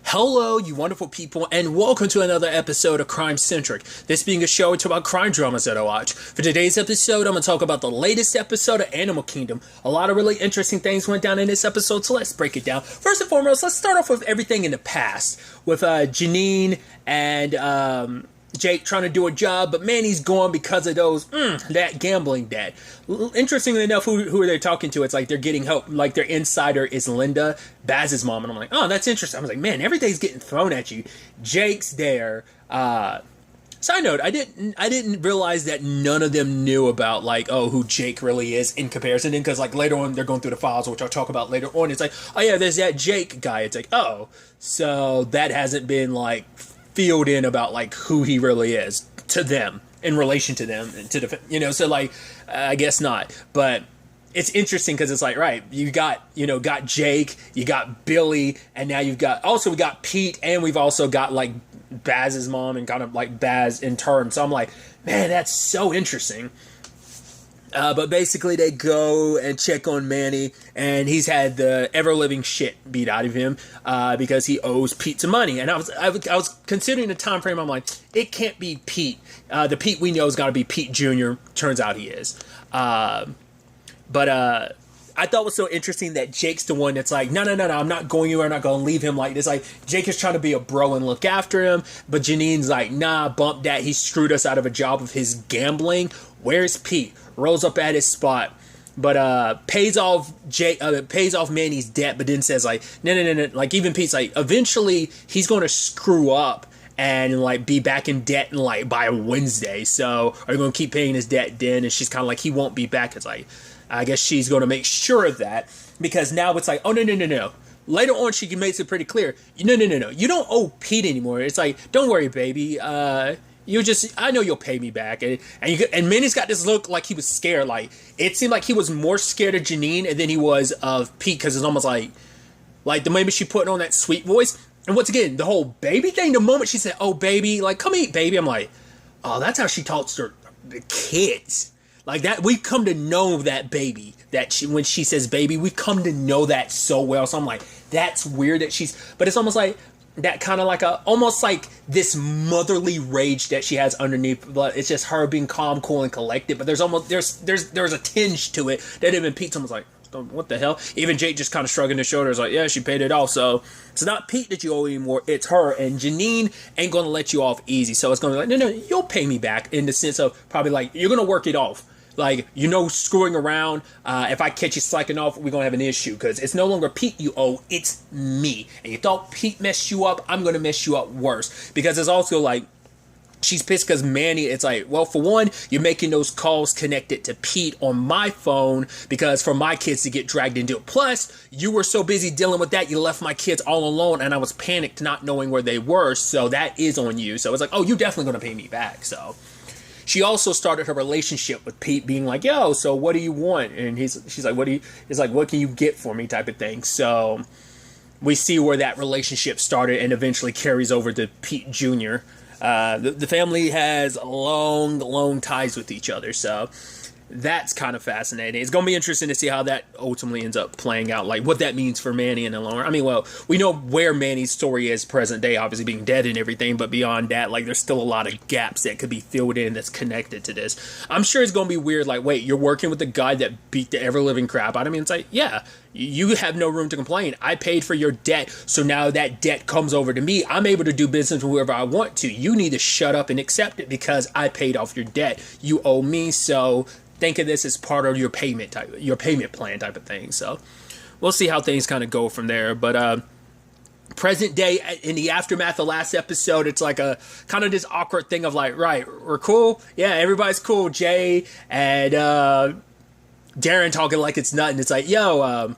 Hello, you wonderful people, and welcome to another episode of Crime Centric. This being a show about crime dramas that I watch. For today's episode, I'm going to talk about the latest episode of Animal Kingdom. A lot of really interesting things went down in this episode, so let's break it down. First and foremost, let's start off with everything in the past, with Janine and Jake trying to do a job, but Manny's gone because of that gambling debt. Interestingly enough, who are they talking to? It's like they're getting help. Like their insider is Linda, Baz's mom, and I'm like, oh, that's interesting. I was like, man, everything's getting thrown at you. Jake's there. Side note, I didn't realize that none of them knew about who Jake really is in comparison. Because later on they're going through the files, which I'll talk about later on. It's like, oh yeah, there's that Jake guy. It's like, oh, so that hasn't been filled in about who he really is to them in relation to them and to the so I guess not, but it's interesting because it's right, you got Jake, you got Billy, and now we got Pete, and we've also got Baz's mom and kind of Baz in turn. So I'm like, man, that's so interesting. But basically, they go and check on Manny, and he's had the ever-living shit beat out of him because he owes Pete some money. And I was considering the time frame. I'm like, it can't be Pete. The Pete we know has got to be Pete Jr. Turns out he is. But I thought it was so interesting that Jake's the one that's like, no, I'm not going anywhere. I'm not going to leave him like this. Jake is trying to be a bro and look after him, but Janine's like, nah, bump that. He screwed us out of a job of his gambling. Where's Pete? Rolls up at his spot, but pays off Manny's debt, but then says no. Even Pete's eventually he's going to screw up and be back in debt and by Wednesday. So are you going to keep paying his debt then? And she's kind of he won't be back. It's I guess she's going to make sure of that, because now it's oh no. Later on, she makes it pretty clear. No. You don't owe Pete anymore. It's don't worry, baby. I know you'll pay me back. And Manny's got this look like he was scared. It seemed like he was more scared of Janine than he was of Pete, because it's almost like the moment she put on that sweet voice. And once again, the whole baby thing, the moment she said, oh, baby, come eat, baby. I'm like, oh, that's how she talks to the kids. That, we've come to know that baby, when she says baby, we've come to know that so well. So I'm like, that's weird that but it's almost that kind of almost this motherly rage that she has underneath, but it's just her being calm, cool, and collected. But there's a tinge to it that even Pete's almost what the hell? Even Jake just kind of shrugging his shoulders yeah, she paid it off. So it's not Pete that you owe anymore, it's her. And Janine ain't going to let you off easy. So it's going to be no, you'll pay me back, in the sense of probably you're going to work it off. Screwing around, if I catch you slacking off, we're going to have an issue, because it's no longer Pete you owe, it's me. And you thought Pete messed you up, I'm going to mess you up worse. Because it's also she's pissed because Manny, it's well, for one, you're making those calls connected to Pete on my phone, because for my kids to get dragged into it. Plus, you were so busy dealing with that, you left my kids all alone, and I was panicked not knowing where they were, so that is on you. So it's oh, you're definitely going to pay me back, so... She also started her relationship with Pete being yo, so what do you want? And she's like, what can you get for me, type of thing. So we see where that relationship started and eventually carries over to Pete Jr. The family has long ties with each other, so that's kind of fascinating. It's going to be interesting to see how that ultimately ends up playing out, what that means for Manny in the long run. I mean, well, we know where Manny's story is present day, obviously being dead and everything, but beyond that, there's still a lot of gaps that could be filled in that's connected to this. I'm sure it's going to be weird, wait, you're working with the guy that beat the ever-living crap out of me? It's yeah, you have no room to complain. I paid for your debt, so now that debt comes over to me. I'm able to do business with whoever I want to. You need to shut up and accept it, because I paid off your debt. You owe me, so... think of this as part of your payment plan type of thing. So we'll see how things kind of go from there. But present day, in the aftermath of last episode, it's a kind of this awkward thing of right, we're cool. Yeah, everybody's cool. Jay and Darren talking like it's nothing. It's yo,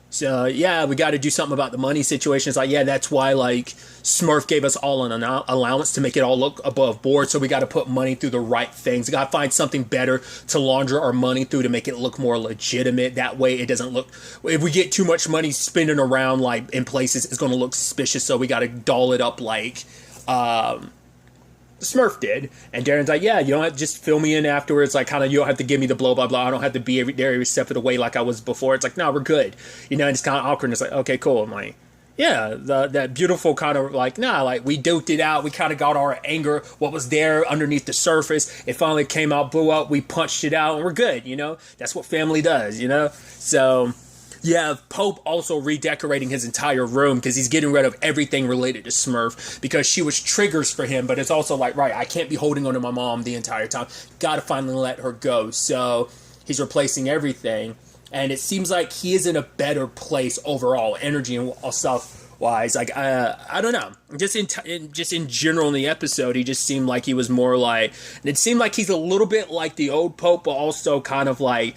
so yeah, we got to do something about the money situation. It's yeah, that's why Smurf gave us all an allowance to make it all look above board. So we got to put money through the right things. We got to find something better to launder our money through to make it look more legitimate. That way it doesn't look, if we get too much money spending around in places, it's going to look suspicious. So we got to doll it up Smurf did. And Darren's yeah, you don't have to just fill me in afterwards. You don't have to give me the blah, blah, blah. I don't have to be there every step of the way like I was before. It's no, we're good. And it's kind of awkward. And it's okay, cool. I'm Yeah, that beautiful kind of like, nah, like we duked it out. We kind of got our anger, what was there underneath the surface. It finally came out, blew up. We punched it out, and we're good. That's what family does. So yeah, Pope also redecorating his entire room because he's getting rid of everything related to Smurf because she was triggers for him. But it's also like, right, I can't be holding on to my mom the entire time. Got to finally let her go. So he's replacing everything. And it seems like he is in a better place overall, energy and stuff wise. Like I don't know, just in general in the episode, he just seemed like he was more like. And it seemed like he's a little bit like the old Pope, but also kind of like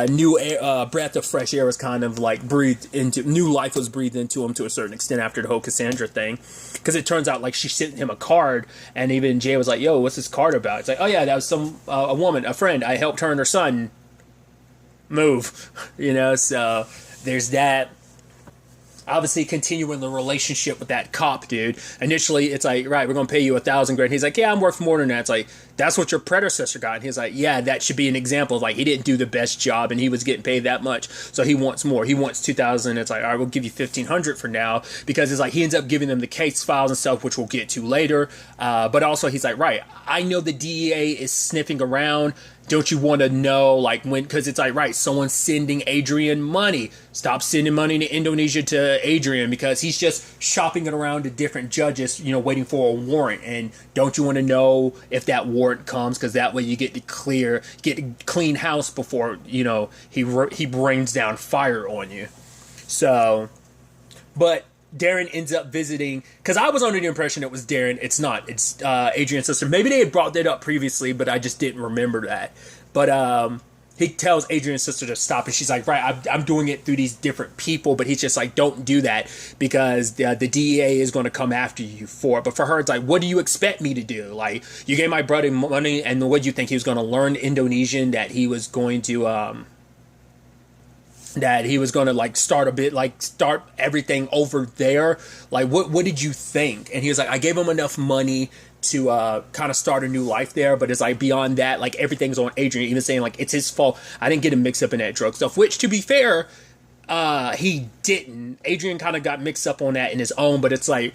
new air, breath of fresh air was kind of like breathed into. New life was breathed into him to a certain extent after the whole Cassandra thing, because it turns out like she sent him a card, and even Jay was like, "Yo, what's this card about?" It's like, "Oh yeah, that was a woman, a friend. I helped her and her son move," so there's that. Obviously continuing the relationship with that cop dude. Initially it's like, right, we're gonna pay you $1,000 grand. He's like, yeah, I'm worth more than that. It's like, that's what your predecessor got. And he's like, yeah, that should be an example of like he didn't do the best job and he was getting paid that much, so he wants more. He wants 2,000. It's like, all right, we'll give you 1,500 for now, because it's like he ends up giving them the case files and stuff, which we'll get to later. But also he's like, right, I know the DEA is sniffing around. Don't you want to know, like, when, because it's like, right, someone's sending Adrian money. Stop sending money to Indonesia to Adrian, because he's just shopping it around to different judges, waiting for a warrant. And don't you want to know if that warrant comes, because that way you get to clean house before, he brings down fire on you. So, but Darren ends up visiting, because I was under the impression it was Darren. It's not. It's Adrian's sister. Maybe they had brought that up previously, but I just didn't remember that. But he tells Adrian's sister to stop, and she's like, right, I'm doing it through these different people, but he's just like, don't do that, because the DEA is going to come after you for it. But for her, it's like, what do you expect me to do? Like, you gave my brother money, and what do you think he was going to learn Indonesian, that he was going to like start everything over there? Like, what did you think? And he was like, I gave him enough money to kind of start a new life there, but it's like beyond that, like everything's on Adrian. Even saying like it's his fault, I didn't get him mixed up in that drug stuff, which to be fair, he didn't. Adrian kind of got mixed up on that in his own, but it's like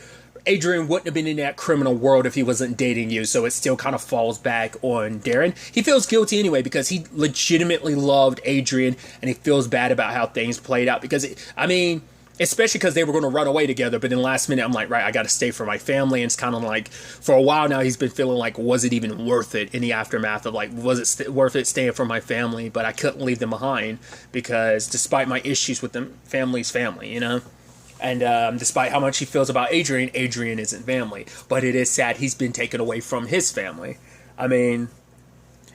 Adrian wouldn't have been in that criminal world if he wasn't dating you, so it still kind of falls back on Darren. He feels guilty anyway because he legitimately loved Adrian, and he feels bad about how things played out, because especially because they were going to run away together, but then last minute I'm like, right, I got to stay for my family. And it's kind of like, for a while now he's been feeling like, was it even worth it, in the aftermath of like, was it worth it staying for my family? But I couldn't leave them behind, because despite my issues with them, family's family, and despite how much he feels about Adrian, Adrian isn't family. But it is sad he's been taken away from his family. And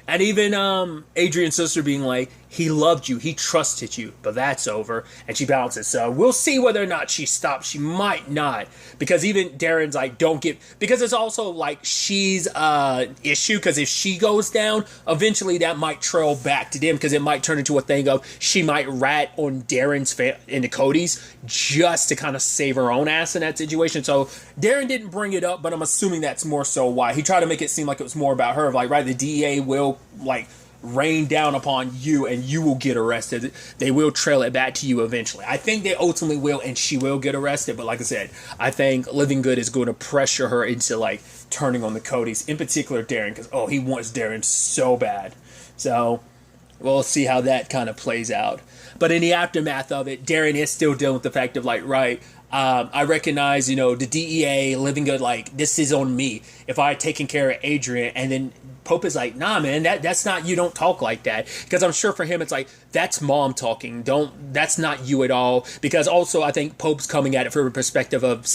even Adrian's sister being like, he loved you, he trusted you, but that's over. And she bounces. So we'll see whether or not she stops. She might not. Because even Darren's like, because it's also like she's issue. Because if she goes down, eventually that might trail back to them. Because it might turn into a thing of she might rat on Darren's into Cody's just to kind of save her own ass in that situation. So Darren didn't bring it up, but I'm assuming that's more so why. He tried to make it seem like it was more about her. Like, right, the DEA will like rain down upon you and you will get arrested. They will trail it back to you eventually. I think they ultimately will, and she will get arrested. But like I said, I think Living Good is going to pressure her into like turning on the Codys, in particular Darren, because he wants Darren so bad. So we'll see how that kind of plays out. But in the aftermath of it, Darren is still dealing with the fact of like, right, I recognize, the DEA, Living Good, like, this is on me. If I had taken care of Adrian, and then Pope is like, nah, man, that's not, you don't talk like that. Because I'm sure for him, it's like, that's mom talking. That's not you at all. Because also, I think Pope's coming at it from a perspective of,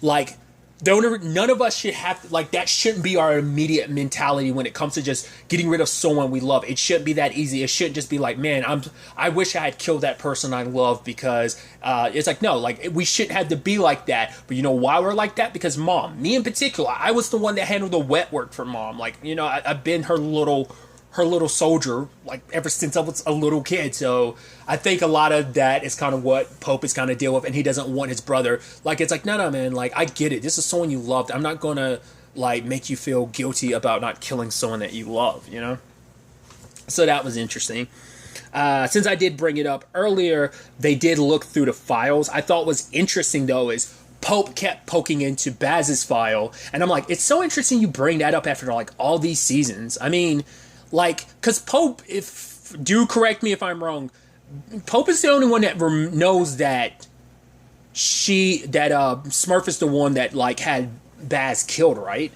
like, none of us should have, like, that shouldn't be our immediate mentality when it comes to just getting rid of someone we love. It shouldn't be that easy. It shouldn't just be like, man, I wish I had killed that person I love, because it's like, no, like, we shouldn't have to be like that. But you know why we're like that? Because mom, me in particular, I was the one that handled the wet work for mom. Like, I've been her little soldier, like, ever since I was a little kid. So I think a lot of that is kind of what Pope is kind of dealing with, and he doesn't want his brother, like, it's like, no, man, like, I get it. This is someone you loved. I'm not going to, like, make you feel guilty about not killing someone that you love, So that was interesting. Since I did bring it up earlier, they did look through the files. I thought was interesting, though, is Pope kept poking into Baz's file, and I'm like, it's so interesting you bring that up after, like, all these seasons. I mean, like, because Pope, do correct me if I'm wrong, Pope is the only one that knows that Smurf is the one that, like, had Baz killed, right?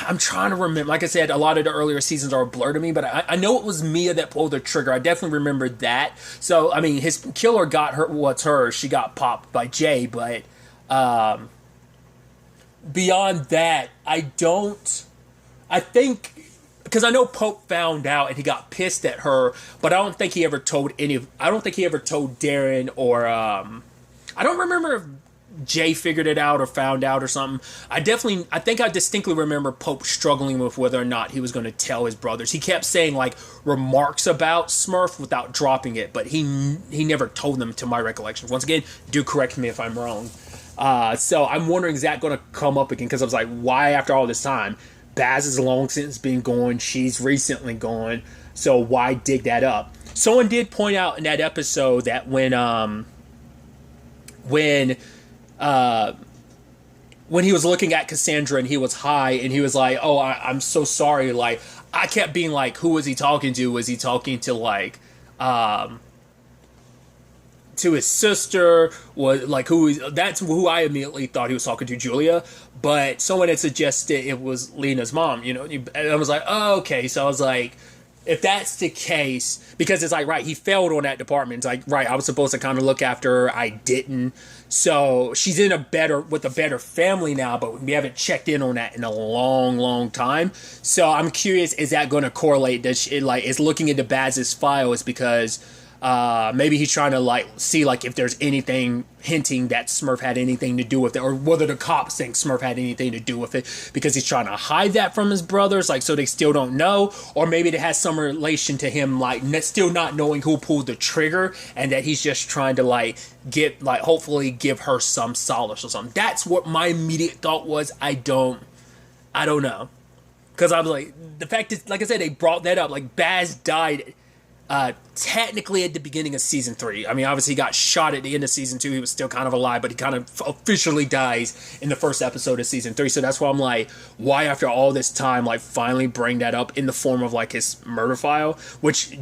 I'm trying to remember. Like I said, a lot of the earlier seasons are a blur to me, but I know it was Mia that pulled the trigger. I definitely remember that. So, I mean, his killer got her, what's hers. She got popped by Jay, but beyond that, I think, because I know Pope found out and he got pissed at her, but I don't think he ever told Darren or, I don't remember if Jay figured it out or found out or something. I think I distinctly remember Pope struggling with whether or not he was going to tell his brothers. He kept saying, like, remarks about Smurf without dropping it, but he never told them, to my recollection. Once again, do correct me if I'm wrong. So I'm wondering, is that going to come up again? Because I was like, why after all this time? Baz is long since been gone. She's recently gone. So why dig that up? Someone did point out in that episode that when he was looking at Cassandra and he was high and he was like, oh, I'm so sorry. Like, I kept being like, who was he talking to? Was he talking to, like, to his sister? Was like, that's who I immediately thought he was talking to, Julia. But someone had suggested it was Lena's mom, you know, and I was like, oh, okay. So I was like, if that's the case, because it's like, right, he failed on that department. It's like, right, I was supposed to kind of look after her. I didn't. So she's with a better family now, but we haven't checked in on that in a long, long time. So I'm curious, is that going to correlate? Is looking into Baz's file is because maybe he's trying to, like, see, like, if there's anything hinting that Smurf had anything to do with it, or whether the cops think Smurf had anything to do with it, because he's trying to hide that from his brothers, like, so they still don't know, or maybe it has some relation to him, like, still not knowing who pulled the trigger, and that he's just trying to, like, hopefully give her some solace or something. That's what my immediate thought was. I don't know. Because I was like, the fact is, like I said, they brought that up, like, Baz died technically at the beginning of season 3. I mean, obviously he got shot at the end of season 2. He was still kind of alive, but he kind of officially dies in the first episode of season 3. So that's why I'm like, why after all this time, like, finally bring that up in the form of, like, his murder file? Which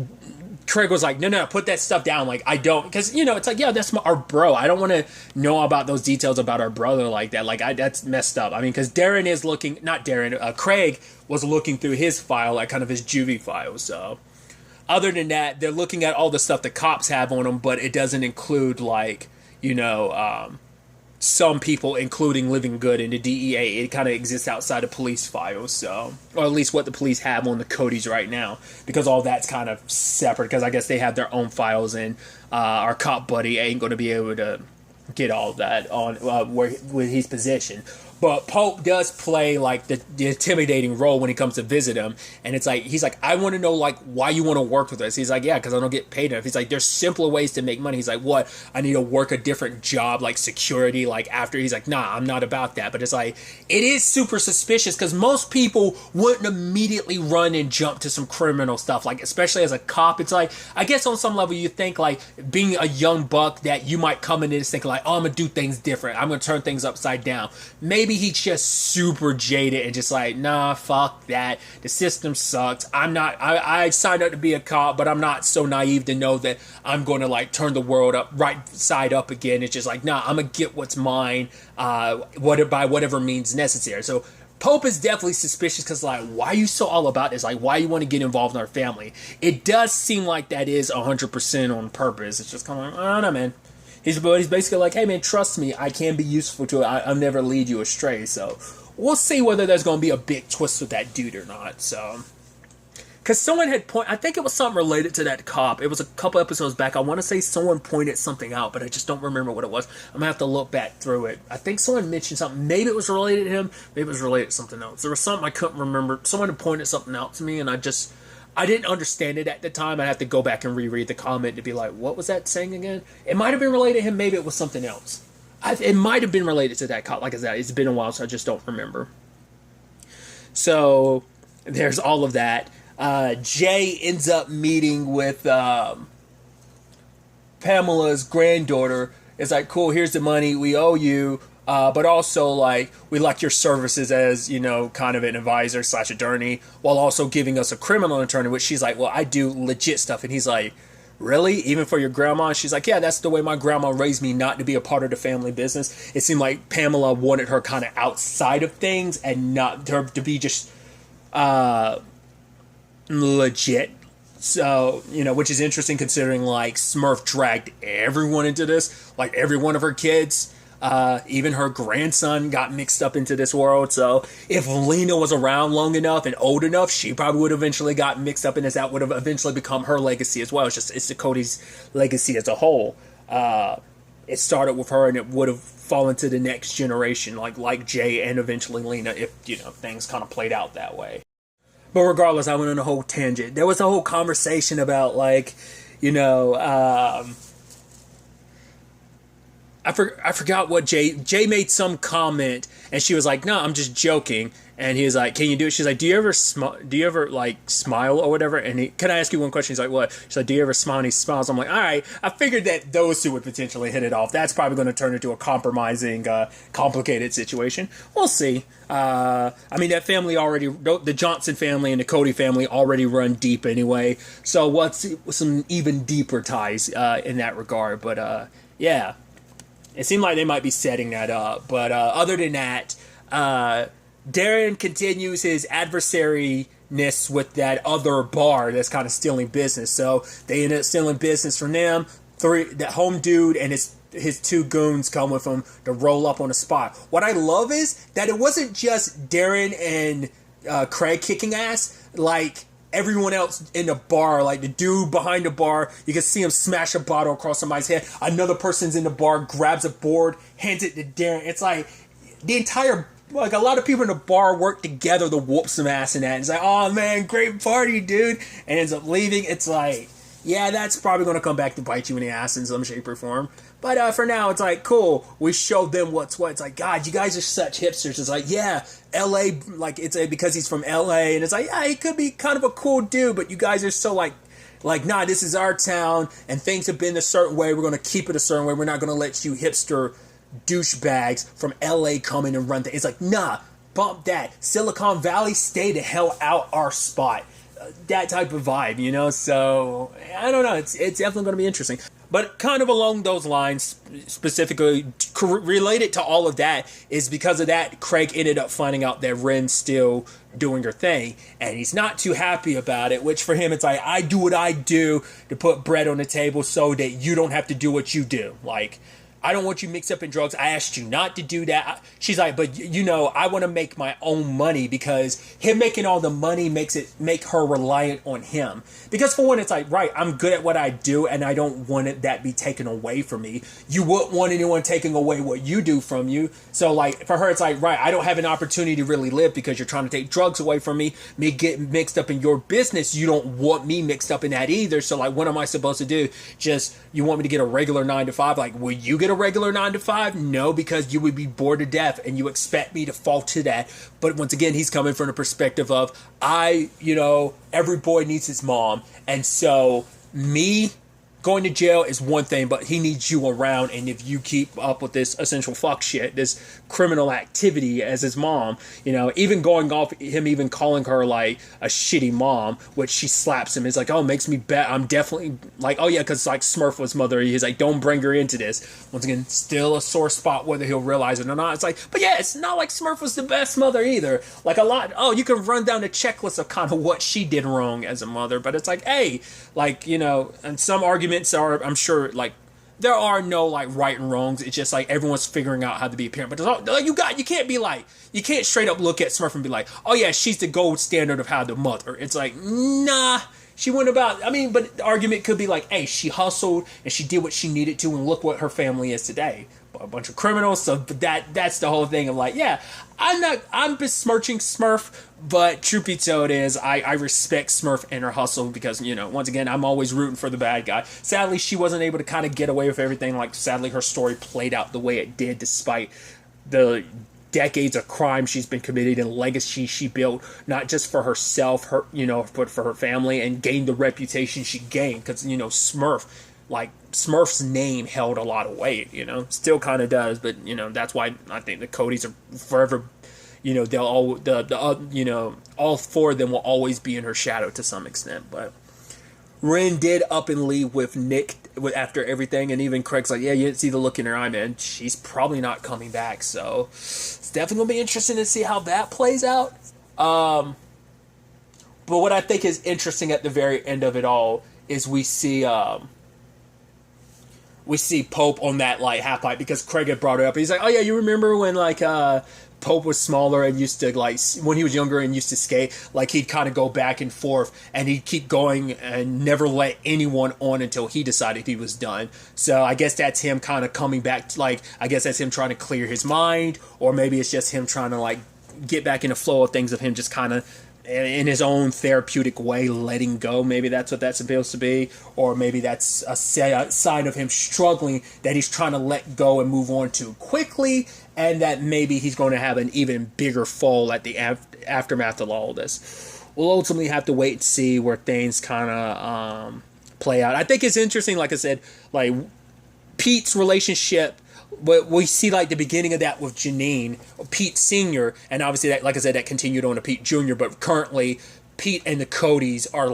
Craig was like, no, put that stuff down. Like, I don't, because, you know, it's like, yeah, that's our bro. I don't want to know about those details about our brother like that. Like, that's messed up. I mean, because Craig was looking through his file, like, kind of his juvie file. So other than that, they're looking at all the stuff the cops have on them, but it doesn't include, like, you know, some people, including Living Good and the DEA. It kind of exists outside of police files, so, or at least what the police have on the Codys right now, because all that's kind of separate, because I guess they have their own files, and our cop buddy ain't going to be able to get all of that on with his position. But Pope does play, like, the intimidating role when he comes to visit him. And it's like, he's like, I want to know, like, why you want to work with us. He's like, yeah, because I don't get paid enough. He's like, there's simpler ways to make money. He's like, what? I need to work a different job, like security, like after. He's like, nah, I'm not about that. But it's like, it is super suspicious because most people wouldn't immediately run and jump to some criminal stuff. Like, especially as a cop, it's like, I guess on some level you think, like, being a young buck that you might come in and think like, oh, I'm going to do things different. I'm going to turn things upside down. Maybe he's just super jaded and just like, nah, fuck that. The system sucks. I signed up to be a cop, but I'm not so naive to know that I'm going to, like, turn the world up right side up again. It's just like, nah, I'm going to get what's mine by whatever means necessary. So Pope is definitely suspicious because, like, why are you so all about this? Like, why you want to get involved in our family? It does seem like that is 100% on purpose. It's just kind of like, I don't know, man. He's basically like, hey, man, trust me, I can be useful to it. I'll never lead you astray. So we'll see whether there's going to be a big twist with that dude or not. So, because someone had I think it was something related to that cop. It was a couple episodes back. I want to say someone pointed something out, but I just don't remember what it was. I'm going to have to look back through it. I think someone mentioned something. Maybe it was related to him. Maybe it was related to something else. There was something I couldn't remember. Someone had pointed something out to me, and I didn't understand it at the time. I have to go back and reread the comment to be like, what was that saying again? It might have been related to him. Maybe it was something else. It might have been related to that cop. Like I said, it's been a while, so I just don't remember. So there's all of that. Jay ends up meeting with Pamela's granddaughter. It's like, cool, here's the money we owe you, but also like we like your services as kind of an advisor slash attorney, while also giving us a criminal attorney. Which she's like, well, I do legit stuff, and he's like, really? Even for your grandma? She's like, yeah, that's the way my grandma raised me, not to be a part of the family business. It seemed like Pamela wanted her kind of outside of things and not her to be just legit. So, which is interesting considering like Smurf dragged everyone into this, like every one of her kids. Even her grandson got mixed up into this world. So if Lena was around long enough and old enough, she probably would have eventually got mixed up in this. That would have eventually become her legacy as well. It's the Cody's legacy as a whole. It started with her and it would have fallen to the next generation, like Jay and eventually Lena, if things kind of played out that way. But regardless, I went on a whole tangent. There was a whole conversation about I forgot what Jay made some comment, and she was like, "No, I'm just joking." And he was like, "Can you do it?" She's like, "Do you ever smile or whatever?" And can I ask you one question? He's like, "What?" She's like, "Do you ever smile?" And he smiles. I'm like, "All right." I figured that those two would potentially hit it off. That's probably going to turn into a compromising, complicated situation. We'll see. I mean, that family already, the Johnson family and the Cody family already run deep anyway. So what's some even deeper ties in that regard? But yeah. It seemed like they might be setting that up. But other than that, Darren continues his adversary-ness with that other bar that's kind of stealing business. So they end up stealing business from them. That home dude and his two goons come with him to roll up on the spot. What I love is that it wasn't just Darren and Craig kicking ass. Like, everyone else in the bar, like the dude behind the bar, you can see him smash a bottle across somebody's head. Another person's in the bar, grabs a board, hands it to Darren. It's like the entire, like a lot of people in the bar work together to whoop some ass in that. It's like, oh man, great party, dude. And ends up leaving. It's like, yeah, that's probably going to come back to bite you in the ass in some shape or form. But for now, it's like, cool. We showed them what's what. It's like, God, you guys are such hipsters. It's like, yeah, L.A., like, it's because he's from L.A., and it's like, yeah, he could be kind of a cool dude, but you guys are so like, nah, this is our town, and things have been a certain way. We're going to keep it a certain way. We're not going to let you hipster douchebags from L.A. come in and run things. It's like, nah, bump that. Silicon Valley, stay the hell out our spot. That type of vibe, So I don't know. It's definitely going to be interesting. But kind of along those lines, specifically related to all of that, is because of that, Craig ended up finding out that Ren's still doing her thing, and he's not too happy about it, which for him, it's like, I do what I do to put bread on the table so that you don't have to do what you do. Like, I don't want you mixed up in drugs. I asked you not to do that. She's like, but I want to make my own money, because him making all the money make her reliant on him. Because for one, it's like, right, I'm good at what I do, and I don't want that be taken away from me. You wouldn't want anyone taking away what you do from you. So like for her, it's like, right, I don't have an opportunity to really live because you're trying to take drugs away from me. Me getting mixed up in your business, you don't want me mixed up in that either. So like, what am I supposed to do? Just, you want me to get a regular 9-to-5? Like, will you get a regular 9-to-5? No, because you would be bored to death and you expect me to fall to that. But once again, he's coming from the perspective of, every boy needs his mom. And so me going to jail is one thing, but he needs you around, and if you keep up with this essential fuck shit, this criminal activity as his mom, even going off him, even calling her like a shitty mom, which she slaps him, is like, oh, makes me bet I'm definitely like, oh yeah, because like Smurf was mother, he's like, don't bring her into this. Once again, still a sore spot whether he'll realize it or not. It's like, but yeah, it's not like Smurf was the best mother either. Like you can run down the checklist of kind of what she did wrong as a mother, but it's like, hey, like, and some arguments are, I'm sure, like, there are no like right and wrongs. It's just like everyone's figuring out how to be a parent. But you can't straight up look at Smurf and be like, oh yeah, she's the gold standard of how to mother. It's like, nah, she went about. But the argument could be like, hey, she hustled and she did what she needed to, and look what her family is today. A bunch of criminals. So that's the whole thing of like, yeah, I'm besmirching Smurf, but truth be told is I respect Smurf and her hustle, because once again, I'm always rooting for the bad guy. Sadly, she wasn't able to kind of get away with everything. Like, sadly, her story played out the way it did, despite the decades of crime she's been committed and legacy she built, not just for herself, but for her family, and gained the reputation she gained. Because, Smurf's name held a lot of weight, still kind of does, but, that's why I think the Codys are forever, they'll all four of them will always be in her shadow to some extent. But Ren did up and leave with Nick after everything, and even Craig's like, yeah, you didn't see the look in her eye, man. She's probably not coming back, so it's definitely going to be interesting to see how that plays out. But what I think is interesting at the very end of it all is we see Pope on that, half pipe, because Craig had brought it up. He's like, oh, yeah, you remember when, Pope was smaller and used to, when he was younger and used to skate, he'd kind of go back and forth, and he'd keep going and never let anyone on until he decided he was done. So I guess that's him kind of coming back, I guess that's him trying to clear his mind, or maybe it's just him trying to, get back in the flow of things, of him just kind of, in his own therapeutic way, letting go. Maybe that's what that's supposed to be. Or maybe that's a sign of him struggling, that he's trying to let go and move on too quickly, and that maybe he's going to have an even bigger fall at the aftermath of all of this. We'll ultimately have to wait and see where things kind of play out. I think it's interesting, like I said, Pete's relationship. But we see the beginning of that with Janine, Pete Sr., and obviously that, like I said, that continued on to Pete Jr., but currently Pete and the Codys are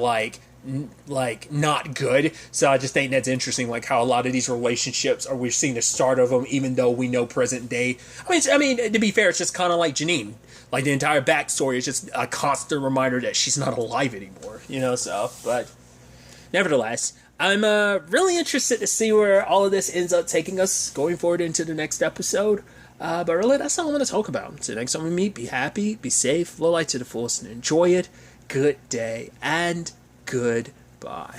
not good. So I just think that's interesting, how a lot of these relationships we're seeing the start of them, even though we know present day. I mean, to be fair, it's just kind of like Janine. The entire backstory is just a constant reminder that she's not alive anymore, but nevertheless, I'm really interested to see where all of this ends up taking us going forward into the next episode. But really, that's all I want to talk about. Until next time we meet, be happy, be safe, live life to the fullest, and enjoy it. Good day, and goodbye.